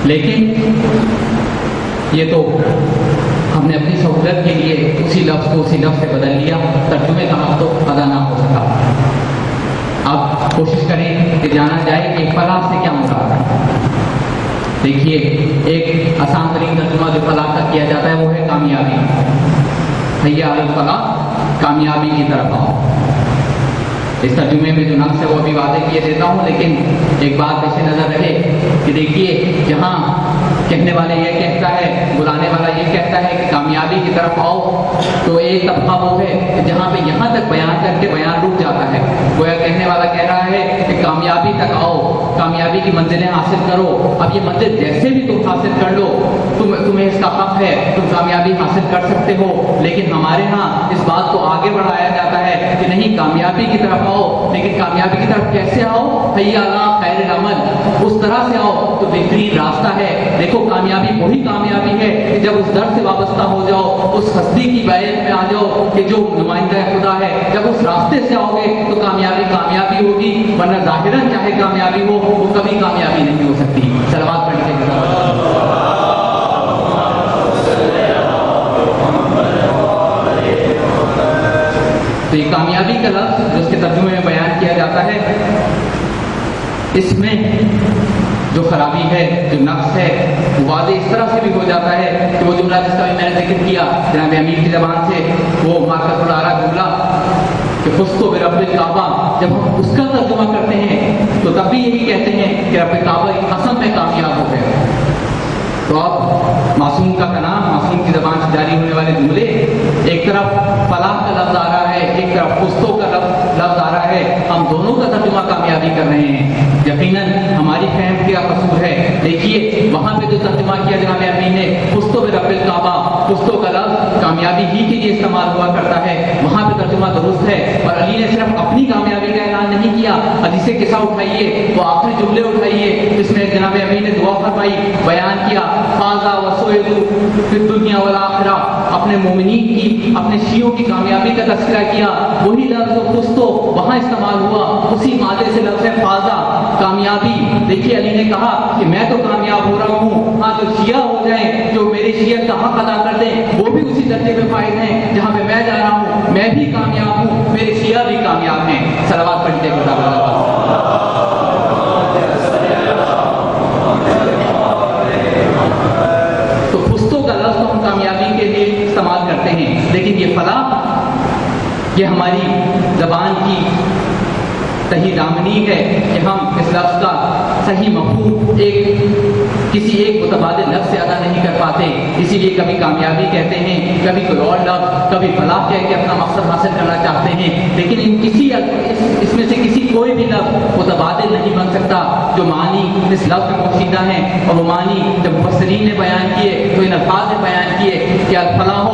لیکن یہ تو ہم نے اپنی سہولت کے لیے اسی لفظ کو اسی لفظ سے بدل لیا، ترجمے کا حق تو ادا نہ ہو سکا۔ اب کوشش کریں کہ جانا جائے کہ فلاح سے کیا مراد ہے۔ دیکھیے، ایک آسان ترین ترجمہ جو فلاح کا کیا جاتا ہے وہ ہے کامیابی۔ حیا علی الفلاح، کامیابی کی طرف آؤ۔ اس ترجمے میں جو نقص ہے وہ ابھی واضح کیے دیتا ہوں، لیکن ایک بات پیش نظر رہے کہ دیکھیے، جہاں کہنے والے یہ کہتا ہے، بلانے والا یہ کہتا ہے کہ کامیابی کی طرف آؤ، تو ایک طبقہ وہ ہے کہ جہاں پہ یہاں تک بیان کر کے بیان رک جاتا ہے۔ گویا کہنے والا کہہ رہا ہے کہ کامیابی تک آؤ، کامیابی کی منزلیں حاصل کرو، اب یہ منزل جیسے بھی تم حاصل کر لو، تمہیں اس کا حق ہے، تم کامیابی حاصل کر سکتے ہو۔ لیکن ہمارے ہاں اس بات کو آگے بڑھایا جاتا ہے کہ نہیں، کامیابی کی طرف آؤ، لیکن کامیابی کی طرف کیسے آؤ؟ حیا علی خیر العمل، اس طرح سے آؤ تو بہترین راستہ ہے۔ دیکھو، کامیابی وہی کامیابی ہے کہ جب اس در سے وابستہ ہو جاؤ، اس ہستی کی بیعت میں آ جاؤ کہ جو نمائندہ خدا ہے، جب اس راستے سے آؤ گے تو کامیابی کامیابی ہوگی، ورنہ ظاہراً چاہے کامیابی ہو وہ کبھی کامیابی نہیں ہو سکتی۔ صلوات پڑھ کے تو یہ کامیابی کا لفظ جو اس کے ترجمے میں بیان کیا جاتا ہے، اس میں جو خرابی ہے، جو نقص ہے، وہ واضح اس طرح سے بھی ہو جاتا ہے کہ وہ جملہ جس کا بھی میں نے ذکر کیا جناب امیر کی زبان سے، وہ مارکت العرا جملہ کہ خستو برب الکعبہ، جب ہم اس کا ترجمہ کرتے ہیں تو تب بھی یہی کہتے ہیں کہ رب کعبہ کی قسم میں کامیاب ہو گئے۔ تو اب معصوم کا کلام، معصوم کی زبان سے جاری ہونے والے جملے، ایک طرف فلاح کا لفظ آ رہا ہے، ایک طرف خستو کا لفظ آ رہا ہے، ہم دونوں کا ترجمہ کامیابی کر رہے ہیں۔ یقیناً ہماری فہم کیا قصور ہے؟ دیکھیے، وہاں پہ جو ترجمہ کیا جناب امین نے خستو برب الکعبہ، خستو کا لفظ کامیابی ہی کے لیے استعمال ہوا کرتا ہے، وہاں پہ ترجمہ درست ہے۔ اور علی نے صرف اپنی کامیابی کا اعلان نہیں کیا، حدیث قصہ اٹھائیے تو آخری جملے اٹھائیے جس میں جناب امین نے دعا فرمائی، بیان کیا، فازا وسعدوا فی الدنیا والآخرہ، اپنے مومنین کی، اپنے شیعوں کی کامیابی کا تذکرہ کیا۔ وہی لفظ خستو وہاں استعمال ہوا، اسی مادے سے لفظ فازا، کامیابی۔ دیکھیے، علی نے کہا کہ میں تو کامیاب ہو رہا ہوں، ہاں جو شیعہ ہو جائیں، جو میرے شیعہ کا حق ادا کر دیں، وہ بھی اسی درجے میں فائز ہیں جہاں پہ میں جا رہا ہوں، میں بھی کامیاب ہوں، میرے شیعہ بھی کامیاب ہیں۔ صلوات پڑھتے ہیں خدا تعالیٰ۔ تو خستو کا لفظ ہم کامیابی کے لیے استعمال کرتے ہیں، لیکن یہ فلاح، یہ ہماری زبان کی صحیح دامنی ہے کہ ہم اس لفظ کا صحیح مفہوم کسی ایک متبادل لفظ سے ادا نہیں کر پاتے، اسی لیے کبھی کامیابی کہتے ہیں، کبھی کوئی اور لفظ، کبھی فلاح کہہ کے اپنا مقصد حاصل کرنا چاہتے ہیں، لیکن اس میں سے کسی کوئی بھی لفظ متبادل نہیں بن سکتا۔ جو معنی اس لفظ میں پوشیدہ ہیں، اور وہ معنی جب مفسرین نے بیان کیے تو ان الفاظ نے بیان کیے کہ الفلاح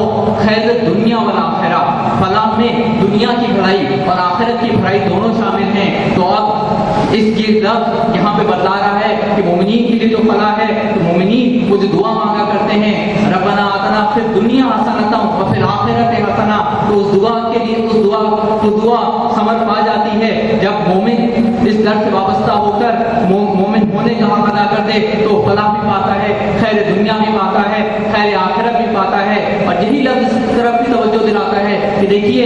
خیر دنیا والآخرہ، فلاح میں دنیا کی بھلائی اور آخرت کی بھلائی دونوں شامل ہیں۔ تو اب یہ لفظ یہاں پہ بتلا رہا ہے کہ مومنین کے لیے جو فلاح ہے، تو مومنین وہ جو دعا مانگا کرتے ہیں، ربنا آتنا فی الدنیا حسنۃ وفی الآخرۃ حسنہ، تو اس دعا کے لیے وہ دعا ثمر پا جاتی ہے جب مومن اس در سے وابستہ ہو کر مومن ہونے کا حق ادا کر دے، تو فلاح بھی پاتا ہے، خیر دنیا بھی پاتا ہے، خیر آخرت بھی پاتا ہے۔ اور یہی لفظ اس طرف بھی توجہ دلاتا ہے کہ دیکھیے،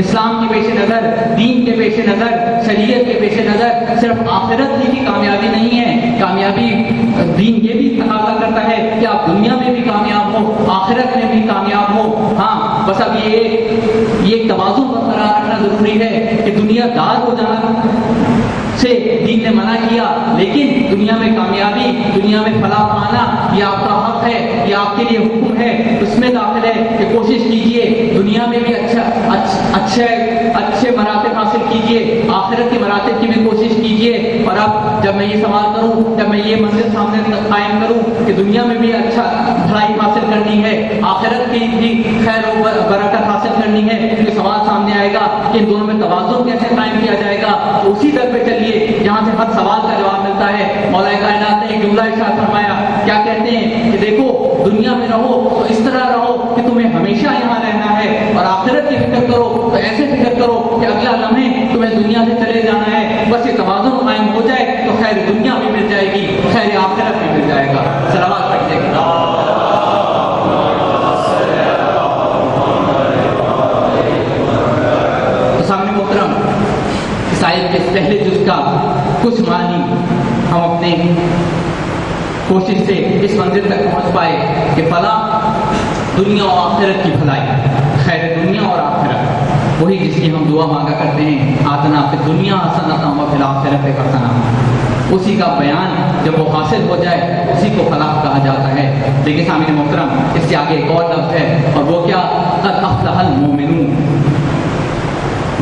اسلام کے پیش نظر، دین کے پیش نظر، شریعت کے پیش نظر صرف آخرت ہی کی کامیابی نہیں ہے، کامیابی دین یہ بھی تقاضا کرتا ہے کہ آپ دنیا میں بھی کامیاب ہو، آخرت میں بھی کامیاب ہو۔ ہاں، بس اب یہ توازن برقرار رکھنا ضروری ہے کہ دنیا دار ہو جانا سے دین نے منع کیا، لیکن دنیا میں کامیابی، دنیا میں فلاح پانا یہ آپ کا حق ہے، یہ آپ کے لیے حکم ہے، اس میں داخل ہے کہ کوشش کیجئے دنیا میں بھی اچھے مراتب حاصل کیجئے، آخرت کے مراتب کی بھی کوشش کیجئے۔ اور اب جب میں یہ سوال کروں، جب میں یہ منزل سامنے قائم کروں کہ دنیا میں بھی اچھا بھلائی حاصل کرنی ہے، آخرت کی بھی خیر و برکت حاصل کرنی ہے، تو سوال سامنے آئے گا کہ ان دونوں میں توازن کیسے قائم کیا جائے گا۔ تو اسی در پہ چلیے جہاں سے ہر سوال کا جواب ملتا ہے۔ مولا کائنات نے ایک جملہ ارشاد فرمایا، کیا کہتے ہیں کہ دیکھو، دنیا میں رہو تو اس طرح رہو کہ تمہیں ہمیشہ یہاں رہنا ہے، اور آخرت کی فکر کرو تو ایسے فکر کرو کہ اگلا لمحے تمہیں دنیا سے چلے جانا ہے۔ بس یہ توازن قائم ہو جائے تو خیر دنیا بھی مل جائے گی، خیر آخرت بھی مل جائے گی۔ کوشش سے اس منزل تک پہنچ پائے کہ فلاح دنیا و آخرت کی بھلائی، خیر دنیا اور آخرت، وہی جس کی ہم دعا مانگا کرتے ہیں آتنا فی الدنیا حسنۃ و فی الآخرۃ حسنۃ، اسی کا بیان جب وہ حاصل ہو جائے اسی کو فلاح کہا جاتا ہے۔ لیکن سامعین محترم، اس سے آگے ایک اور لفظ ہے، اور وہ کیا؟ قد افلح المؤمنون۔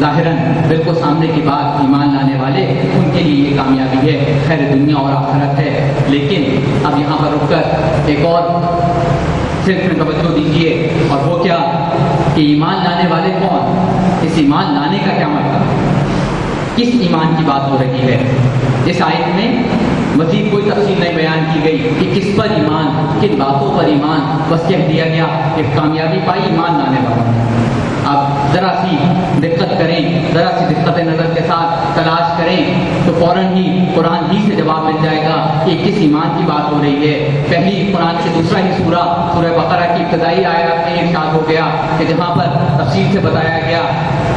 ظاہراً بالکل سامنے کی بات ایمان لانے والے ان کے لیے یہ کامیابی ہے، خیر دنیا اور آخرت ہے۔ لیکن اب یہاں پر رک کر ایک اور صرف میں توجہ دیجیے، اور وہ کیا کہ ایمان لانے والے کون؟ اس ایمان لانے کا کیا مطلب؟ کس ایمان کی بات ہو رہی ہے؟ اس آیت میں مزید کوئی تفصیل نہیں بیان کی گئی کہ کس پر ایمان، کن باتوں پر ایمان، بس کہہ دیا گیا کہ کامیابی پائی ایمان لانے والوں۔ آپ ذرا سی دقت کریں، ذرا سی دقت نظر کے ساتھ تلاش کریں تو فوراً ہی قرآن ہی سے جواب مل جائے گا کہ کس ایمان کی بات ہو رہی ہے۔ پہلی قرآن سے دوسرا ہی سورہ بقرہ کی ابتدائی آیات میں ارشاد ہو گیا کہ جہاں پر تفصیل سے بتایا گیا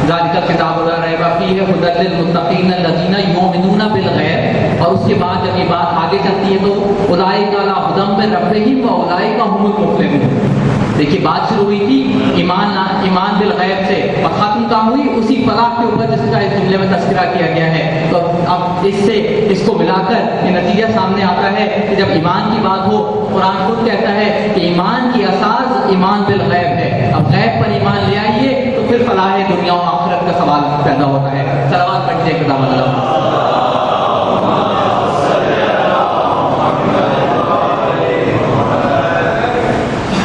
ذالک الکتاب لا ریب فیہ ھدی للمتقین الذین یؤمنون بالغیب، اور اس کے بعد جب یہ بات آگے چلتی ہے تو اولئک علی ھدی من ربہم واولئک هم المفلحون۔ دیکھیے بات شروع ہوئی تھی ایمان بالغیب سے، اور ختم کہاں ہوئی؟ اسی فلاح کے اوپر جس کا اس جملے میں تذکرہ کیا گیا ہے۔ تو اب اس کو ملا کر یہ نتیجہ سامنے آتا ہے کہ جب ایمان کی بات ہو، قرآن خود کہتا ہے کہ ایمان کی اساس ایمان بالغیب ہے۔ اب غیب پر ایمان لے آئیے تو پھر فلاح دنیا و آخرت کا سوال پیدا ہوتا ہے۔ صلوات پڑھتے ہیں کتاب اللہ۔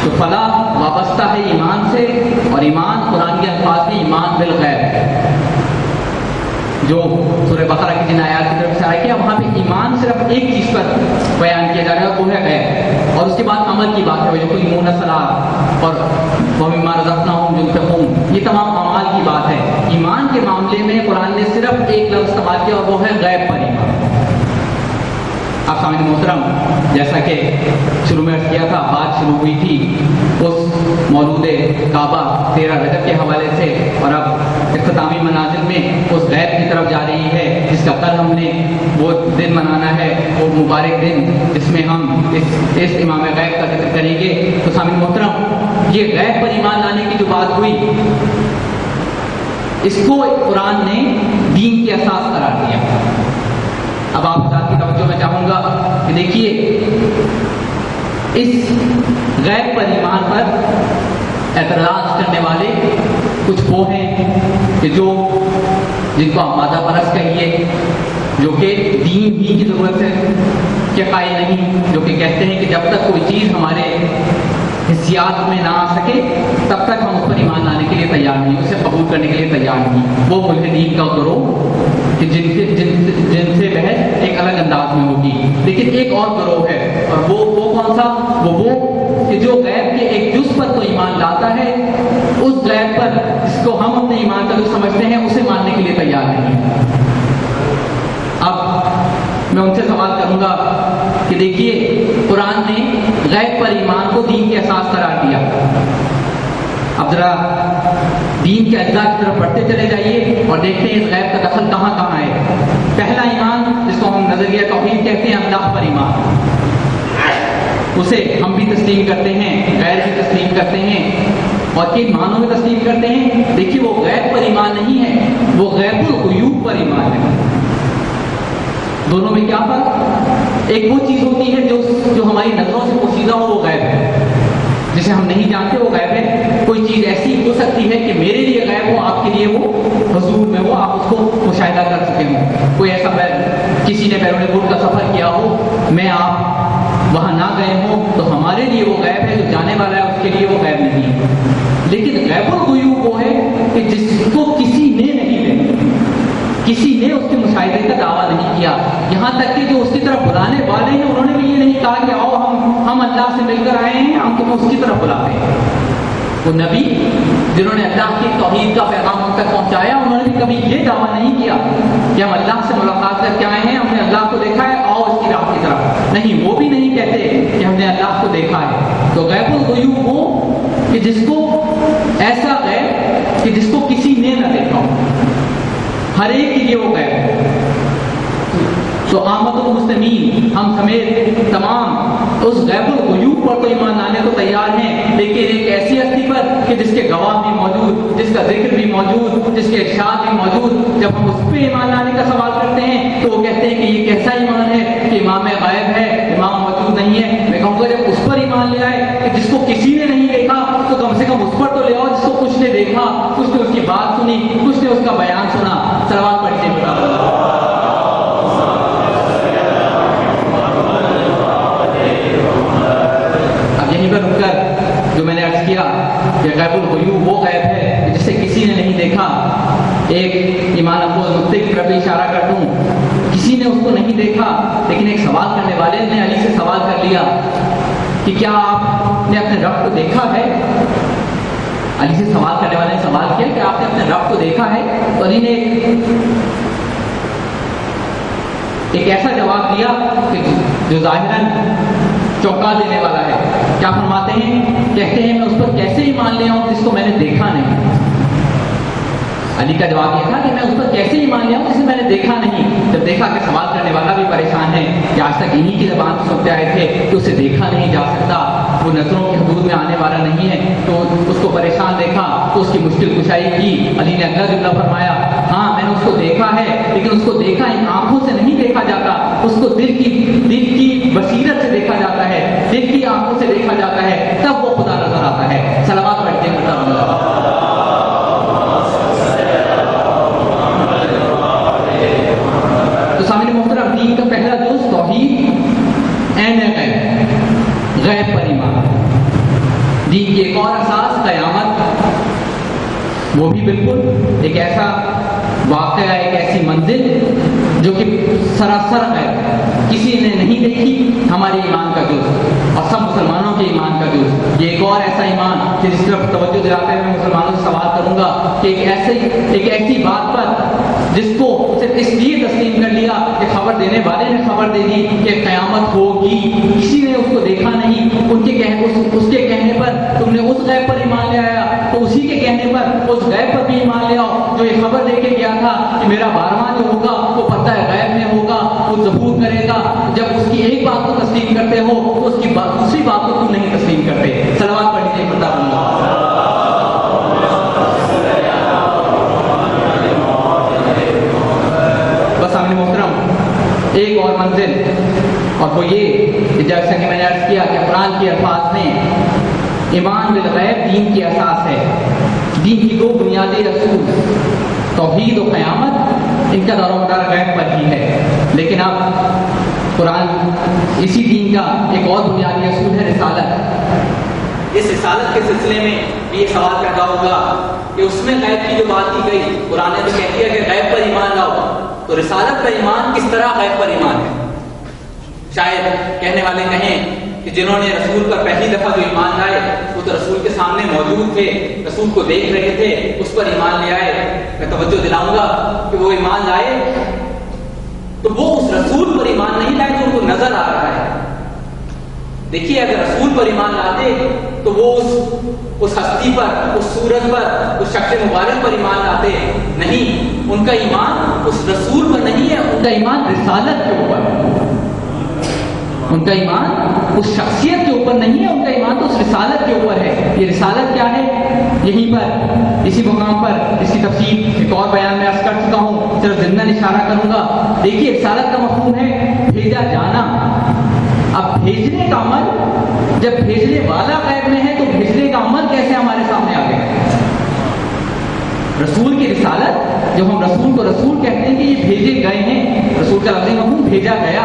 تو فلاح وابستہ ہے ایمان سے، اور ایمان قرآن کے الفاظ میں ایمان بالغیب ہے، جو سورہ بقرہ کی جن آیات کی طرف سے آئے کہ وہاں پہ ایمان صرف ایک چیز پر بیان کیا جا رہا ہے، وہ ہے غیب، اور اس کے بعد عمل کی بات ہے، جو کوئی یقیمون الصلاۃ اور ومما رزقناہم ينفقون، یہ تمام اعمال کی بات ہے۔ ایمان کے معاملے میں قرآن نے صرف ایک لفظ استعمال کیا، اور وہ ہے غیب پر ایمان۔ آپ سامعین محترم، جیسا کہ شروع میں عرض کیا تھا، بات شروع ہوئی تھی اس مولود کعبہ 13 رجب کے حوالے سے، اور اب اختتامی منازل میں اس غیب کی طرف جا رہی ہے جس کا کل ہم نے وہ دن منانا ہے، وہ مبارک دن جس میں ہم اس امام غیب کا ذکر کریں گے۔ تو سامعین محترم، یہ غیب پر ایمان لانے کی جو بات ہوئی، اس کو قرآن نے دین کی اساس قرار دیا۔ اب آپ حضرات کی توجہ میں چاہوں گا کہ دیکھیے اس غیب پر ایمان پر اعتراض کرنے والے کچھ وہ ہیں کہ جن کو آپ مادہ پرست کہیے، جو کہ دین ہی کی ضرورت ہے کہ قائل نہیں، جو کہ کہتے ہیں کہ جب تک کوئی چیز ہمارے حسیات میں نہ آ سکے تب تک ہم اس پر ایمان لانے کے لیے تیار نہیں، اسے قبول کرنے کے لیے تیار نہیں۔ وہ ملحدین کا گروہ کہ جن سے بحث ایک الگ انداز میں ہوگی۔ لیکن ایک اور گروہ ہے، اور وہ کون سا؟ وہ کہ جو غیب کے ایک جز پر تو ایمان لاتا ہے، اس غیب پر جس کو ہم اپنے ایمان کا جز سمجھتے ہیں اسے ماننے کے لیے تیار نہیں۔ اب میں ان سے سوال کروں گا کہ دیکھیے قرآن نے غیب پر ایمان کو دین کی اساس قرار دیا۔ اب ذرا دین کے اجزاء کی طرف بڑھتے چلے جائیے اور دیکھتے ہیں اس غیب کا دخل کہاں کہاں ہے۔ پہلا ایمان جس کو ہم نظریہ توحید کہتے ہیں، اللہ پر ایمان، اسے ہم بھی تسلیم کرتے ہیں، غیر بھی تسلیم کرتے ہیں، اور کن معنوں میں تسلیم کرتے ہیں؟ دیکھیے وہ غیب پر ایمان نہیں ہے، وہ غیب الغیوب پر ایمان ہے۔ دونوں میں کیا فرق؟ ایک وہ چیز ہوتی ہے جو ہماری نظروں سے پوشیدہ ہو، وہ غیب ہے، جسے ہم نہیں جانتے وہ غیب ہے۔ کوئی چیز ایسی ہو سکتی ہے کہ میرے لیے غیب ہو، آپ کے لیے وہ حضور میں ہو، آپ اس کو مشاہدہ کر سکے ہوں۔ کوئی ایسا کسی نے بیرون ملک کا سفر کیا ہو، میں آپ وہاں نہ گئے ہوں، تو ہمارے لیے وہ غیب ہے، جو جانے والا ہے اس کے لیے وہ غیب نہیں ہے۔ لیکن غیب الغیوب وہ ہے کہ جس کو کسی نے نہیں دیکھا، کسی نے اس کے مشاہدے کا دعویٰ نہیں کیا، یہاں تک کہ جو اس کی طرف بلانے والے ہیں انہوں نے بھی یہ نہیں کہا کہ آؤ ہم اللہ سے مل کر آئے ہیں، ہم تمہیں اس کی طرف بلاتے ہیں۔ وہ نبی جنہوں نے اللہ کی توحید کا پیغام ہم تک پہنچایا، انہوں نے بھی کبھی یہ دعویٰ نہیں کیا کہ ہم اللہ سے ملاقات کر کے آئے ہیں، ہم نے اللہ کو دیکھا ہے، آؤ اس کی راہ کی طرف۔ نہیں، وہ بھی نہیں کہتے کہ ہم نے اللہ کو دیکھا ہے۔ تو غیب الغیوب وہ کہ جس کو ایسا غیب کہ جس کو کسی نے نہ دیکھا ہو، ہر ایک کے لیے وہ غیب ہے۔ تو آمد المسلمین، ہم سمیت تمام اس کے ارشاد میں موجود جب ہم اس پہ ایمان لانے کا سوال کرتے ہیں تو وہ کہتے ہیں کہ یہ کیسا ایمان ہے کہ امام غائب ہے، امام موجود نہیں ہے۔ میں کہوں گا جب اس پر ایمان لے آئے کہ جس کو کسی نے نہیں دیکھا تو کم سے کم اس پر تو لے آؤ جس کو کچھ نے دیکھا، کچھ نے اس کی بات سنی، کچھ نے اس کا بیان سنا۔ صلوات پڑھتے ہیں۔ اب یہیں پر رک کر جو میں نے عرض کیا کہ غیب الغیوب وہ غیب ہے جسے کسی نے نہیں دیکھا۔ ایک ایمان افروز نقطے کی طرف اشارہ کر دوں، کسی نے اس کو نہیں دیکھا لیکن ایک سوال کرنے والے نے علی سے سوال کر لیا کہ کیا آپ نے اپنے رب کو دیکھا ہے؟ علی سے سوال کرنے والے نے سوال کیا کہ آپ نے اپنے رب کو دیکھا ہے؟ تو علی نے ایک ایسا جواب دیا کہ جو ظاہراً چونکا دینے والا ہے۔ کیا فرماتے ہیں؟ کہتے ہیں میں اس پر کیسے ایمان لے آؤں جس کو میں نے دیکھا نہیں۔ علی کا جواب یہ تھا کہ میں اس پر کیسے ایمان لے آؤں جسے میں نے دیکھا نہیں۔ جب دیکھا کہ سوال کرنے والا بھی پریشان ہے کہ آج تک انہی کی زبان سے سنتے آئے تھے کہ اسے دیکھا نہیں جا سکتا، وہ نظروں کی حدود میں آنے والا نہیں ہے، تو اس کو پریشان دیکھا تو اس کی مشکل کشائی کی۔ علی نے اگلا جملہ فرمایا، ہاں میں نے اس کو دیکھا ہے لیکن اس کو دیکھا ان آنکھوں سے نہیں دیکھا جاتا، اس کو دل کی بصیرت سے دیکھا جاتا ہے، دل کی آنکھوں سے دیکھا جاتا ہے، تب وہ خدا نظر آتا ہے۔ صلوات پڑھتے ہیں۔ تو سامنے محترم، دین کا پہلا جز توحید عین غیب، غیب پر ایمان۔ دین کی ایک اور اساس قیامت، وہ بھی بالکل ایک ایسا واقعہ، ایک ایسی منزل جو کہ سراسر غیب، کسی نے نہیں دیکھی، ہمارے ایمان کا جز اور سب مسلمانوں کے ایمان کا جز۔ یہ ایک اور ایسا ایمان کہ جس طرف توجہ دلاتے ہوئے میں مسلمانوں سے سوال کروں گا کہ ایک ایسی بات پر جس کو صرف اس لیے تسلیم کر لیا کہ خبر دینے والے نے خبر دے دی کہ قیامت ہوگی، کسی نے اس کو دیکھا نہیں، اس کے کہنے پر تم نے اس غیب پر ایمان لے آیا، تو اسی کے کہنے پر اس غیب پر بھی ایمان لے آؤ جو یہ خبر دے کے گیا تھا کہ میرا 12واں جو ہوگا وہ پتہ ہے غیب میں ہوگا، وہ ظہور کرے گا۔ جب اس کی ایک بات کو تسلیم کرتے ہو تو اس کی دوسری بات کو تم نہیں تسلیم کرتے۔ صلوات پڑھ لیجیے پتہ بنگا۔ بس سامنے محترم، ایک اور منزل، اور وہ یہ کہ جیسا کہ میں نے عرض کیا کہ قرآن کے الفاظ میں ایمان بالغیب دین کی اساس ہے۔ دین کی دو بنیادی اصول توحید و قیامت، ان کا دار و مدار غیب پر ہی ہے۔ لیکن اب قرآن اسی دین کا ایک اور بنیادی اصول ہے رسالت۔ اس رسالت کے سلسلے میں بھی یہ سوال پیدا ہوگا کہ اس میں غیب کی جو بات کی گئی، قرآن نے تو کہتی ہے کہ غیب پر ایمان لاؤ، تو رسالت پر ایمان کس طرح غیب پر ایمان ہے؟ شاید کہنے والے کہیں کہ جنہوں نے رسول پر پہلی دفعہ جو ایمان لائے وہ تو رسول کے سامنے موجود تھے، رسول کو دیکھ رہے تھے، اس پر ایمان لے آئے۔ میں توجہ دلاؤں گا کہ وہ ایمان لائے تو وہ اس رسول پر ایمان نہیں لائے جو ان کو نظر آ رہا ہے۔ دیکھیے اگر رسول پر ایمان لاتے تو وہ اس ہستی پر، اس صورت پر، اس شخص مبارک پر ایمان لاتے، نہیں، ان کا ایمان اس رسول پر نہیں ہے، ان کا ایمان رسالت کے اوپر، ان کا ایمان اس شخصیت کے اوپر نہیں ہے، ان کا ایمان تو اس رسالت کے اوپر ہے۔ یہ رسالت کیا ہے؟ یہیں پر اسی مقام پر اس کی تفصیل ایک اور بیان میں عرض کر چکا ہوں، صرف ضمن اشارہ کروں گا۔ دیکھیے رسالت کا مفہوم ہے بھیجا جانا۔ اب بھیجنے کا عمل، جب بھیجنے والا غیب میں ہے تو بھیجنے کا عمل کیسے ہمارے سامنے آ گیا؟ رسول کی رسالت، جب ہم رسول کو رسول کہتے ہیں کہ یہ بھیجے گئے ہیں، رسول کا لفظی مفہوم بھیجا گیا،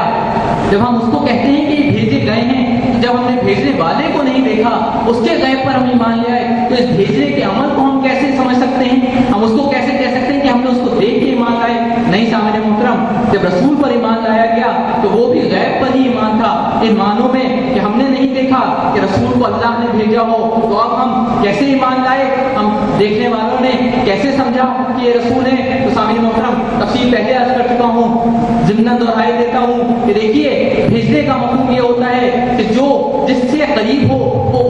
جب ہم اس کو کہتے ہیں کہ یہ بھیجے گئے ہیں، جب ہم نے بھیجنے والے کو نہیں دیکھا، اس کے غیب پر ہم ایمان لے آئے، تو اس بھیجنے کے عمل کو ہم کیسے سمجھ سکتے ہیں؟ ہم اس کو کیسے کہہ سکتے ہیں کہ ہم نے اس کو دیکھ کے ایمان لائے؟ نہیں سامنے محترم، جب رسول پر ایمان لایا گیا تو وہ بھی غیب پر ہی ایمان تھا، ان معنوں میں کہ ہم نے نہیں دیکھا کہ رسول کو اللہ نے بھیجا ہو، تو اب ہم کیسے ایمان لائے؟ ہم دیکھنے والوں نے کیسے سمجھا کہ یہ رسول ہے؟ تو سامنے محترم تفصیل پہلے عرض کر چکا ہوں، ضمن دہرائی دیتا ہوں کہ دیکھیے بھیجنے کا مفہوم یہ ہوتا ہے کہ جو جس سے قریب ہو وہ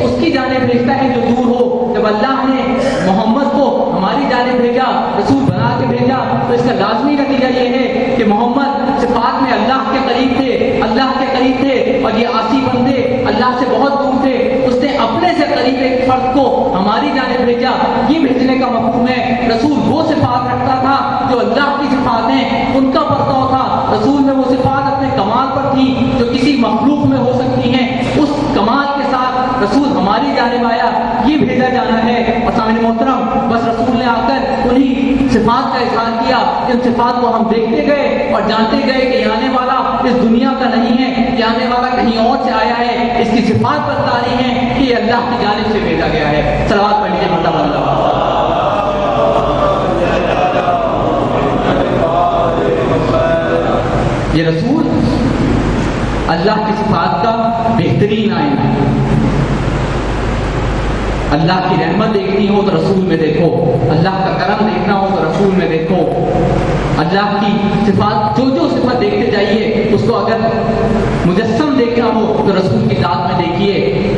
اس کی جانب بھیجتا ہے جو دور ہو۔ جب اللہ نے محمد کو ہماری جانب بھیجا، رسول بنا کے بھیجا، تو اس کا لازمی نتیجہ یہ ہے کہ محمد صفات میں اللہ کے قریب تھے، اللہ کے قریب تھے، اور یہ آسی بندے اللہ سے بہت دور تھے۔ اس نے اپنے سے قریب ایک فرد کو ہماری جانب بھیجا. یہ بھیجنے کا مفہوم ہے. رسول وہ صفات رکھتا تھا جو اللہ کی صفات ہیں, ان کا برتاؤ تھا. رسول میں وہ صفات اپنے کمال پر تھی جو کسی مخلوق میں ہو سکتی ہیں. اس کمال کے ساتھ رسول ہماری جانب آیا. یہ بھیجا جانا ہے. اور سامعین محترم, بس رسول نے آ کر انہی صفات کا اظہار کیا. ان صفات کو ہم دیکھتے گئے اور جانتے گئے کہ یہ آنے والا اس دنیا کا نہیں ہے, یہ آنے والا کہیں اور سے آیا ہے. اس کی صفات بتلا رہی ہیں کہ یہ اللہ کی جانب سے بھیجا گیا ہے. صلوات پڑھ لیجیے مرتبہ اللہ. یہ رسول اللہ کی صفات کا بہترین آئینہ ہے. اللہ کی رحمت دیکھنی ہو تو رسول میں دیکھو, اللہ کا کرم دیکھنا ہو تو رسول میں دیکھو. اللہ کی صفات جو صفت دیکھتے جائیے اس کو اگر مجسم دیکھنا ہو تو رسول کی ذات میں دیکھیے.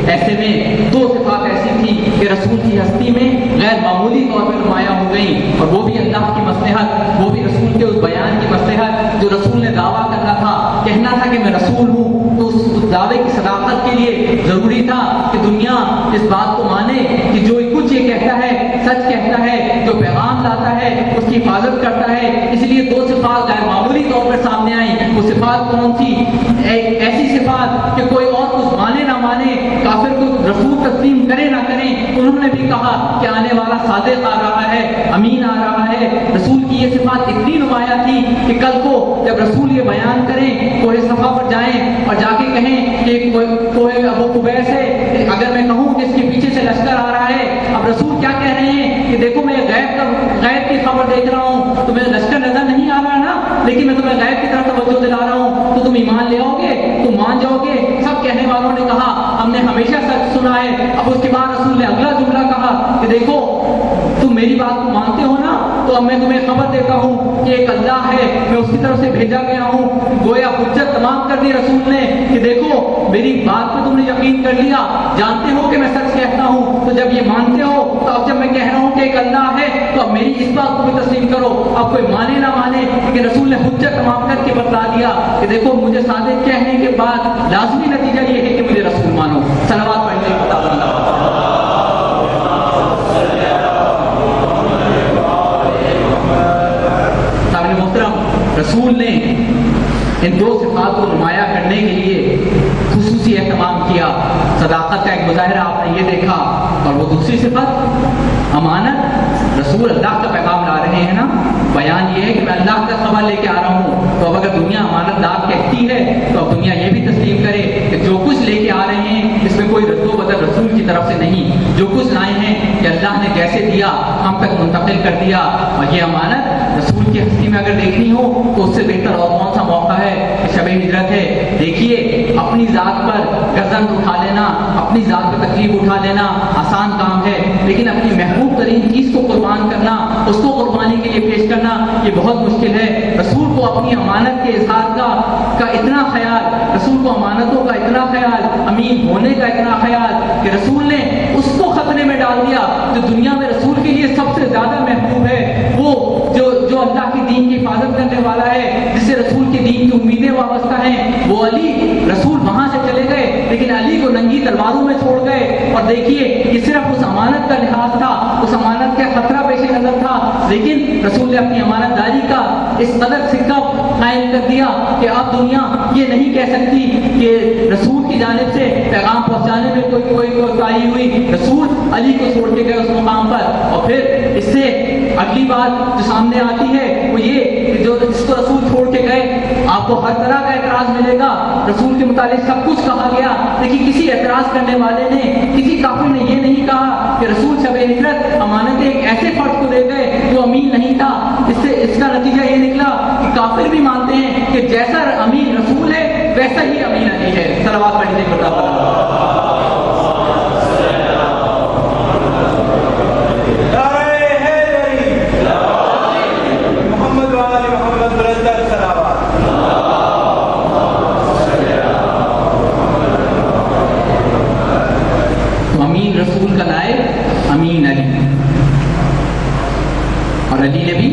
ایسے میں دو صفات ایسی تھی کہ رسول کی ہستی میں غیر معمولی طور پر نمایاں ہو گئیں, اور وہ بھی اللہ کی مصلحت, وہ بھی رسول کے اس بیان کی مصلحت جو رسول نے دعویٰ کرنا تھا, کہنا تھا کہ میں رسول ہوں. تو اس دعوے کی صداقت کے لیے ضروری تھا کہ دنیا اس بات کو مانے کہ جو کچھ یہ کہتا ہے سچ کہتا ہے, جو پیغام لاتا ہے اس کی حفاظت کرتا ہے. اس لیے دو صفات غیر معمولی طور پر سامنے آئیں. وہ صفات کون تھی؟ ایسی صفات کہ کوئی اور کچھ مانے نہ مانے, کافر کو رسول تسلیم کرے نہ کریں, انہوں نے بھی کہا کہ آنے والا صادق آ رہا ہے, امین آ رہا ہے. رسول کی یہ صفات اتنی نمایاں تھی کہ کل کو جب رسول یہ بیان کریں, کوہ صفا پر جائیں اور جا کے کہیں کہ کوہ ابو قبیس ہے, اگر میں کہوں کہ اس کے پیچھے سے لشکر آ رہا ہے, اب رسول کیا کہہ رہے ہیں کہ دیکھو میں غیب کی خبر دیکھ رہا ہوں, تمہیں لشکر نظر نہیں آ رہا نا, لیکن میں تمہیں غیب کی طرف توجہ دلا رہا ہوں, تو تم ایمان لے آؤ گے, تم مان جاؤ گے. سب کہنے والوں نے کہا ہم نے ہمیشہ سچ سنا ہے. اب اس کے بعد رسول نے اگلا جملہ کہا کہ دیکھو تم میری بات کو مانتے ہو نا, تو اب میں تمہیں خبر دیتا ہوں کہ ایک اللہ ہے, میں اس کی طرف سے بھیجا گیا ہوں. گویا حجت تمام کر دی رسول نے کہ دیکھو میری بات پہ تم نے یقین کر لیا, جانتے ہو کہ میں سچ کہتا ہوں, تو جب یہ مانتے ہو تو اب جب میں کہہ رہا ہوں کہ ایک اللہ ہے تو اب میری اس بات کو بھی تسلیم کرو. اب کوئی مانے نہ مانے, لیکن رسول نے حجت تمام کر کے بتلا دیا کہ دیکھو مجھے صادق کہنے کے بعد لازمی نتیجہ یہ ہے کہ مجھے رسول مانو. صلوات پڑھنے کا بتا بندہ. سامنے محترم, رسول نے ان دو صفات کو نمایاں کرنے کے لیے خصوصی اہتمام کیا. صداقت کا ایک مظاہرہ آپ نے یہ دیکھا, اور وہ دوسری صفت امانت. رسول اللہ کا پیغام لا رہے ہیں نا, بیان یہ ہے کہ میں اللہ کا خبر لے کے آ رہا ہوں. تو اب اگر دنیا امانت دار کہتی ہے تو اب دنیا یہ بھی تسلیم کرے کہ جو کچھ لے کے آ رہے ہیں اس میں کوئی رد و بدل رسول کی طرف سے نہیں. جو کچھ لائے ہیں کہ اللہ نے کیسے دیا ہم تک منتقل کر دیا, اور یہ امانت رسول کی ہستی میں اگر دیکھنی ہو تو اس سے بہتر اور کون سا موقع ہے کہ شب ہجرت ہے. دیکھیے اپنی ذات پر گردن اٹھا لینا, اپنی ذات پہ تکلیف اٹھا لینا آسان کام ہے, لیکن اپنی محبوب ترین چیز کو قربان کرنا, اس کو قربانی کے لیے پیش کرنا, یہ بہت مشکل ہے. رسول کو اپنی امانت کے اظہار کا اتنا خیال, رسول کو امانتوں کا اتنا خیال, امین ہونے کا اتنا خیال کہ رسول نے اس کو خطرے میں ڈال دیا جو دنیا میں رسول کے لیے سب سے زیادہ محبوب ہے. وہ جو اللہ کی دین کی حفاظت کرنے والا ہے, جس سے رسول کے دین کی امیدیں وابستہ ہیں, وہ علی. رسول وہاں سے چلے گئے لیکن علی کو ننگی تلواروں میں چھوڑ گئے. اور دیکھیے یہ صرف اس امانت کا لحاظ تھا, اس امانت کا خطرہ پیش نظر تھا, لیکن رسول نے اپنی امانت داری کا اس قدر سکہ قائم کر دیا کہ اب دنیا یہ نہیں کہہ سکتی کہ رسول کی جانب سے پیغام پہنچانے میں کوئی کوتاہی ہوئی. رسول علی کو چھوڑ کے گئے اس مقام پر. اور پھر اس سے اگلی بات جو سامنے آتی ہے وہ یہ کہ جو جس کو رسول چھوڑ کے گئے آپ کو ہر طرح کا اعتراض ملے گا. رسول کے متعلق سب کچھ کہا گیا, لیکن کسی اعتراض کرنے والے نے, کسی کافر نے یہ نہیں کہا کہ رسول شب ہجرت امانتیں ایک ایسے فرد کو دے گئے جو امین نہیں تھا. اس کا نتیجہ یہ نکلا کہ کافر بھی مانتے ہیں کہ جیسا امین رسول ہے ویسا ہی امین علی ہے. صلوات پڑھنے کو بتا رسول کا نائب امین علی, اور علی نے بھی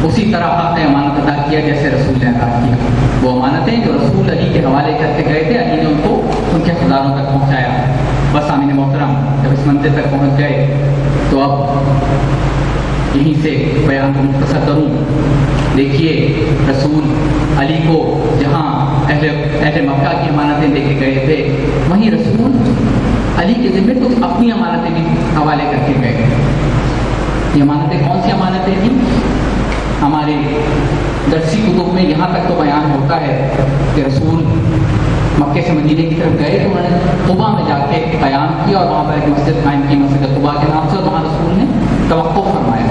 اسی طرح حق امانت ادا کیا جیسے رسول نے ادا کیا. وہ امانتیں جو رسول علی کے حوالے کرتے گئے تھے, علی نے ان کو ان کے خداروں تک پہنچایا. بس آمین محترم, جب اس منطق منزل تک پہنچ گئے تو اب یہیں سے بیان کو مختصر کروں۔ دیکھیے رسول علی کو جہاں اہل مکہ کی امانتیں دے کے گئے تھے، وہیں رسول علی کے ذمہ کچھ اپنی امانتیں بھی حوالے کر کے گئے۔ یہ امانتیں کون سی امانتیں تھیں؟ ہمارے درسی کتب میں یہاں تک تو بیان ہوتا ہے کہ رسول مکے سے مدینے کی طرف گئے تو انہوں نے قبا میں جا کے قیام کیا اور وہاں پر ایک مسجد قائم کی، مسجد قبا کے نام سے، اور وہاں رسول نے توقف فرمایا۔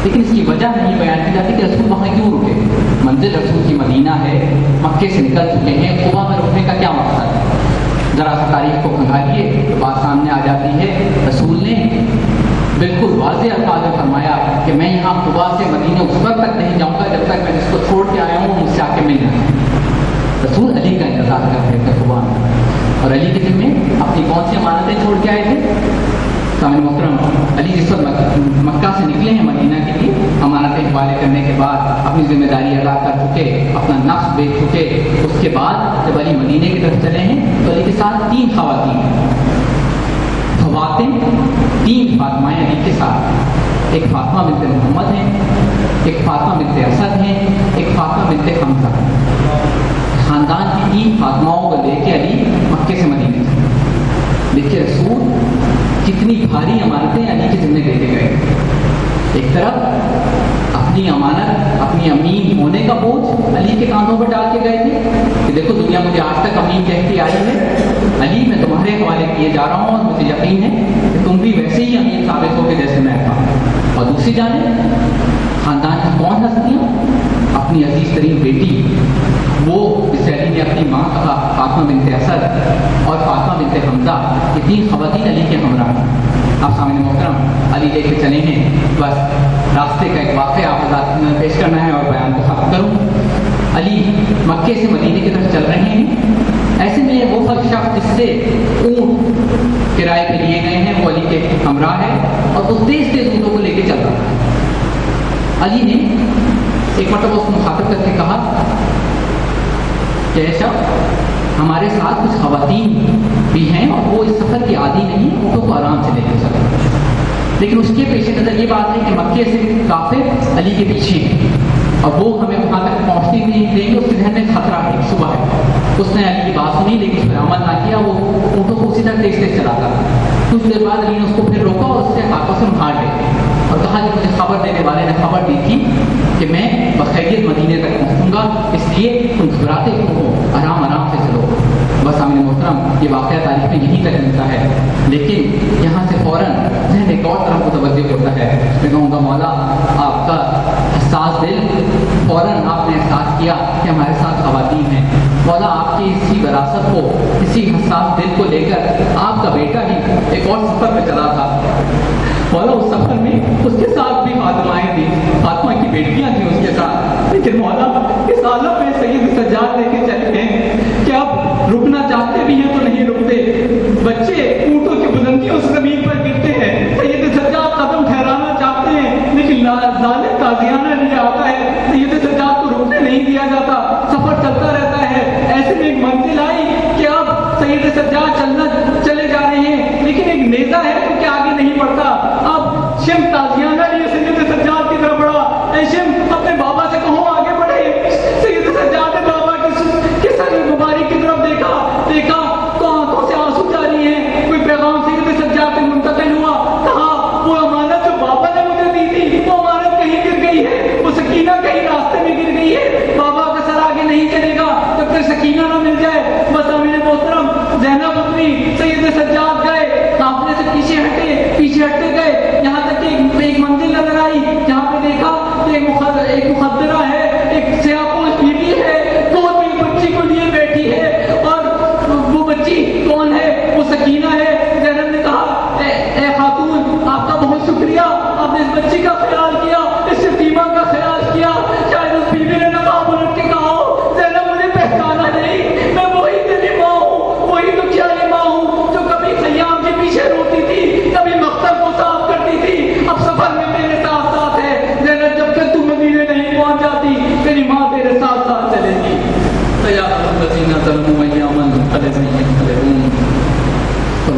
لیکن اس کی وجہ نہیں بیان کی جاتی کہ رسول وہاں کیوں رکے۔ منزل رسول کی مدینہ ہے، مکے سے نکل چکے ہیں، قبا میں رکنے کا کیا مقصد ہے؟ ذرا سا تاریخ کو کھنگالیے تو بات سامنے آ جاتی ہے۔ رسول نے بالکل واضح الفاظ میں فرمایا کہ میں یہاں قبا سے مدینے اس وقت تک نہیں جاؤں گا جب تک میں جس کو چھوڑ کے آیا ہوں مجھ سے آ کے مل جائے۔ رسول علی کا انتظار کر رہے تھے قبا میں، اور علی کے ذمہ اپنی کون سی امانتیں چھوڑ کے آئے تھے؟ سامنے محترم، علی جس وقت مکہ سے نکلے ہیں مدینہ کے لیے، امانتیں حوالے کرنے کے بعد اپنی ذمہ داری ادا کر چکے، اپنا نفس بیچ چکے، اس کے بعد جب علی مدینے کی طرف چلے ہیں تو علی کے ساتھ 3 خواتین، تین فاطمہ علی کے ساتھ، ایک فاطمہ بنت محمد ہیں، ایک فاطمہ بنت اسد ہیں، ایک فاطمہ بنت حمزہ۔ خاندان کی 3 فاطماؤں کو لے کے علی مکے سے مدینے سے۔ دیکھیے رسول کتنی بھاری امانتیں علی کے ذمہ دے کے گئے۔ ایک طرف اپنی امانت، اپنی امین ہونے کا بوجھ علی کے کاندھوں پر ڈال کے گئے تھے کہ دیکھو دنیا مجھے آج تک امین کہتی آئی ہے، علی میں تمہارے حوالے کیے جا رہا ہوں اور مجھے یقین ہے کہ تم بھی ویسے ہی امین ثابت ہو کے جیسے میں تھا۔ اور دوسری جانب خاندان کی کون ہستیاں؟ اپنی عزیز ترین بیٹی، وہ جسے علی نے اپنی ماں کہا، فاطمہ بنت اسد اور فاطمہ بنت حمزہ، یہ 3 خواتین علی کے ہمراہ ہیں۔ آپ سامنے محترم علی لے کے چلے ہیں، بس راستے کا ایک واقعہ آپ حضرات میں پیش کرنا ہے اور بیان کو ختم کروں۔ علی مکے سے مدینے کی طرف چل رہے ہیں، ایسے میں وہ شخص جس سے اونٹ کرائے پہ لیے گئے ہیں وہ علی کے ہمراہ ہے اور وہ تیز اونٹوں کو لے کے چل رہا ہے۔ علی نے ایک مرتبہ اس کو مخاطب کر کے کہا کہ اے شخص، ہمارے ساتھ کچھ خواتین بھی ہیں اور وہ اس سفر کی عادی نہیں، اونٹوں کو آرام سے لے کے چلیں، لیکن اس کے پیش نظر یہ بات ہے کہ مکے سے کافر علی کے پیچھے ہیں اور وہ ہمیں وہاں تک پہنچنے نہیں دیں گے، اس کے ذہن میں خطرہ ہے، شبہ ہے۔ اس نے علی کی بات سنی لیکن اس پر عمل نہ کیا، وہ اونٹوں کو اسی طرح تیز چلاتا تھا۔ کچھ دیر بعد علی نے اس کو پھر روکا اور اس سے ہاتھوں سے مار لیا اور کہا کہ مجھے خبر دینے والے نے خبر دی تھی کہ میں بخیریت مدینے تک پہنچوں گا، اس لیے تم گھبراتے کیوں ہو، آرام آرام سے چلو۔ بس عامل محترم، یہ واقعہ تاریخ میں یہیں تک ملتا ہے، لیکن یہاں سے فوراً ذہن ایک اور طرف متوجہ ہوتا ہے۔ میں کہوں گا مولا آپ کا حساس دل، فوراً آپ نے احساس کیا کہ ہمارے ساتھ خواتین ہیں، مولا آپ کی اسی وراثت کو، اسی حساس دل کو لے کر آپ کا بیٹا ہی ایک اور سفر پہ چلا تھا، مولا اس سفر میں اس کے ساتھ بھی فاطمائیں تھیں، فاطمہ کی بیٹیاں تھیں اس کے ساتھ، لیکن مولا اس عالم میں سید سجاد لے کے چلے ہیں کہ اب رکنا چاہتے بھی ہیں تو نہیں رکتے، بچے اونٹوں کی بلندیوں سے زمین پر گرتے ہیں، سید سجاد قدم ٹھہرانا چاہتے ہیں لیکن ظالم تازیانہ لے آتا ہے، سید سجاد کو رکنے نہیں دیا جاتا، سفر چلتا رہتا ہے۔ ایسے میں ایک منزل آئی کہ اب سید سجاد چلے جا رہے ہیں لیکن ایک نیزہ ہے تو کیا آگے نہیں بڑھتا۔ اب شم تازیانہ لیے سید سجاد کی طرف بڑھا، اے شم اپنے بابا سے کہو آگے بڑھے۔ سید سجاد نے بابا کے سر مبارک کی طرف دیکھا تو آنکھوں سے آنسو جاری ہیں، کوئی پیغام سید سجاد سے منتقل ہوا، کہا وہ امانت جو بابا نے مجھے دی تھی وہ امانت کہیں گر گئی ہے، وہ سکینہ کہیں راستے میں گر گئی ہے، بابا کا سر آگے نہیں چلے گا جب تک سکینہ نہ مل جائے۔ بس امین محترم زینب اپنی سید سجاد گئے، قافلے سے پیچھے ہٹتے گئے، یہاں تک کہ ایک منزل نظر آئی جہاں پہ دیکھا کہ ایک مخدرہ ہے، ایک سیاہ پوش بیوی ہے، گود میں ایک بچی کو لیے بیٹھی ہے، اور وہ بچی کون ہے؟ وہ سکینہ ہے۔ زینب نے کہا اے خاتون، آپ کا بہت شکریہ، آپ نے اس بچی کا خیال کیا، اس یتیمہ کا خیال کیا۔ شاید اس بیوی نے نقاب الٹ کے کہا ہو زینب مجھے پہچانا نہیں، میں وہی تیری ماں ہوں، وہی تو کیا ماں ہوں جو کبھی خیام کے پیچھے روتی تھی، کبھی مختر کو صاف کرتی تھی، اب سفر میں میرے ساتھ ساتھ ہے۔ زینب جب تک تم مدینے نہیں پہنچ جاتی تیری ماں تیرے ساتھ ساتھ چلے گی۔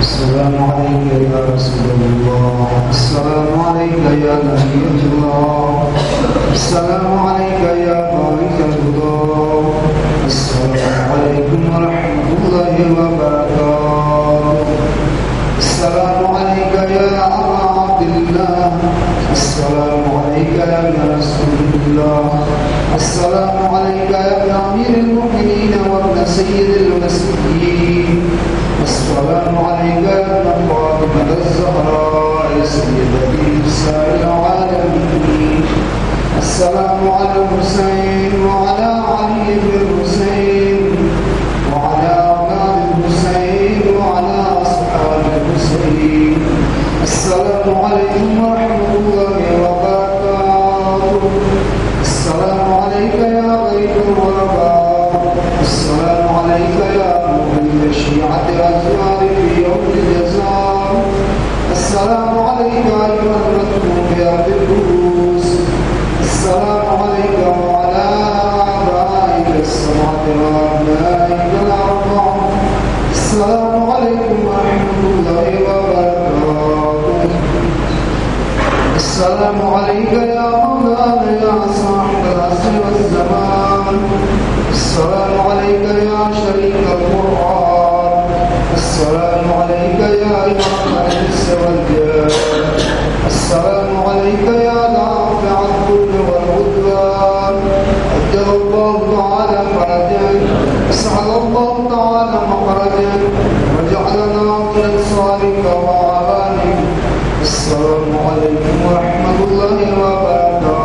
السلام عليك يا رسول الله، السلام عليك يا نبي الله، السلام عليك يا بارك الله، السلام عليكم ورحمة الله وبركاته، السلام عليك يا أبا عبد الله، السلام عليك يا ابن رسول الله، السلام عليك يا ابن أمير المؤمنين وابن سيد المسيحيين، السلام عليك يا ابن فاطمة الزهراء سيدة نساء العالمين، السلام على الحسين وعلى علي بن الحسين وعلى أولاد الحسين وعلى أصحاب الحسين، السلام عليكم ورحمة الله وبركاته، السلام عليك يا غيث الغرباء، السلام عليك يا مولد شيعة الأزوار في يوم الجزاء، السلام عليك أيها المكتوب يا بالقدوس، السلام عليك وعلى آبائك السبعة وأبنائك الأربعة، السلام عليكم ورحمة الله وبركاته، السلام عليك يا مولانا يا صاحب العصر والزمان، السلام عليك يا شريك القرآن، السلام عليك يا إمام الإنس والجان، السلام عليك يا نافع الظلم والعدوان، أجل الله تعالى فرجك، أسعد الله تعالى مخرجك، وجعلنا من أنصارك وأعوانك، السلام عليكم ورحمة الله وبركاته.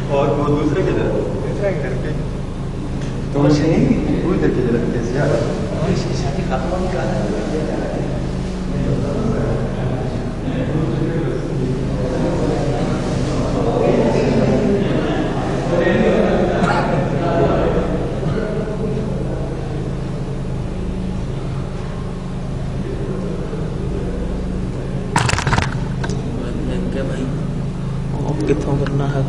اور وہ دوسرے کے طرف تو وہ ادھر کی طرف تھے زیادہ شادی خاتمہ کتوں کرنا ہے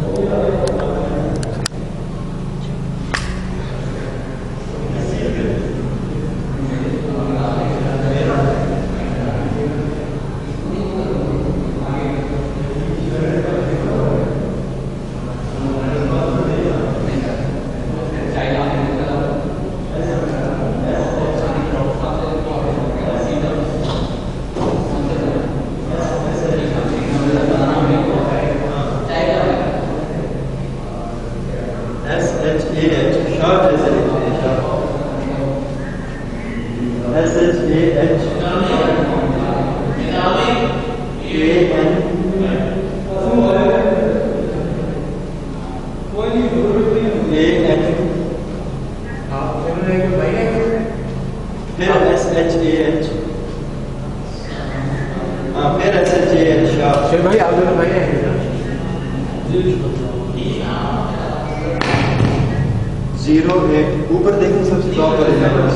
اوپر دیکھیں سب سے ٹاپ والے